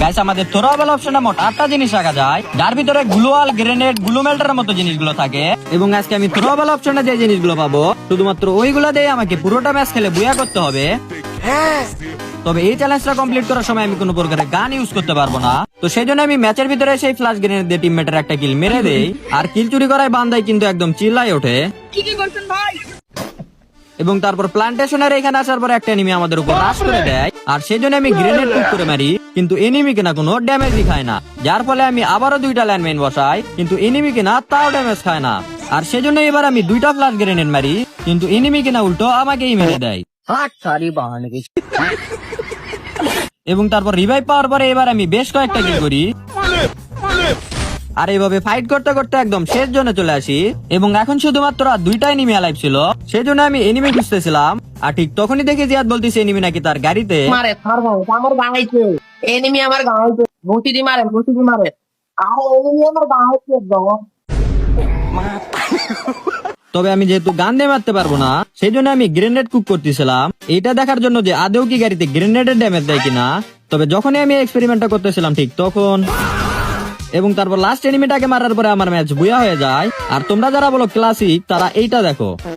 Guys আমাদের থ্রোয়াবল অপশনে মোট 8টা জিনিস রাখা যায়, যার ভিতরে গ্লুয়াল, গ্রেনেড, গ্লুমেল্টার মতো জিনিসগুলো থাকে। এবং আজকে আমি থ্রোয়াবল অপশনে যে জিনিসগুলো পাবো শুধুমাত্র ওইগুলো দিয়ে আমাকে পুরোটা ম্যাচ খেলে বুয়া করতে হবে। তবে এই চ্যালেঞ্জটা কমপ্লিট করার সময় আমি কোনো প্রকারের গান ইউজ করতে পারবো না। তো সেই জন্য আমি ম্যাচের ভিতরে সেই ফ্লাশ গ্রেনেড দিয়ে টিমমেটের একটা কিল মেরে দেই, আর কিল চুরি করায় বান্দাই কিন্তু একদম চিল্লাই ওঠে। এবং তারপর প্লান্টেশনের এখানে আসার পর একটা এনিমি আমাদের উপর রাশ করে দেয়, আর সেই জন্য আমি গ্রেনেড পুশ করে মারি, কিন্তু এনিমি কিনা কোনো ড্যামেজই খায় না। যার ফলে আমি আবারও 2টা ল্যান্ডমাইন বসাই, কিন্তু এনিমি কিনা তাও ড্যামেজ খায় না। আর সেজন্য এবার আমি 2টা ফ্লাশ গ্রেনেড মারি, কিন্তু এনিমি কিনা উল্টো আমাকেই মেরে দেয়। এবং তারপর রিভাইভ পাওয়ার পরে এবার আমি বেশ কয়েকটা কিল করি, আর এইভাবে ফাইট করতে করতে একদম শেষ জোনে চলে আসি। এবং এখন শুধুমাত্র আর 2টা এনিমি অ্যালাইভ ছিল, সেই জন্য আমি এনিমি খুঁজতেছিলাম। আর ঠিক তখনই দেখি জিয়াদ বলতেছে এনিমি নাকি তার গাড়িতে। মারে থারবো আমার গাঁইছে এনিমি আমার গাঁইছে ঘুষি দি মারে আর এনিমি আমার গাঁইছে একদম। তবে আমি যেহেতু গান দিয়ে মারতে পারবো না, সেই জন্য আমি গ্রেনেড কুক করতেছিলাম, এটা দেখার জন্য যে আদেও কি গাড়িতে গ্রেনেডের ড্যামেজ দেয় কিনা। তবে যখনই আমি এক্সপেরিমেন্টটা করতেছিলাম ঠিক তখন, এবং তারপর লাস্ট এনিমিটাকে মারার পরে আমার ম্যাচ বুয়া হয়ে যায়। আর তোমরা যারা বলো ক্লাসিক, তারা এইটা দেখো।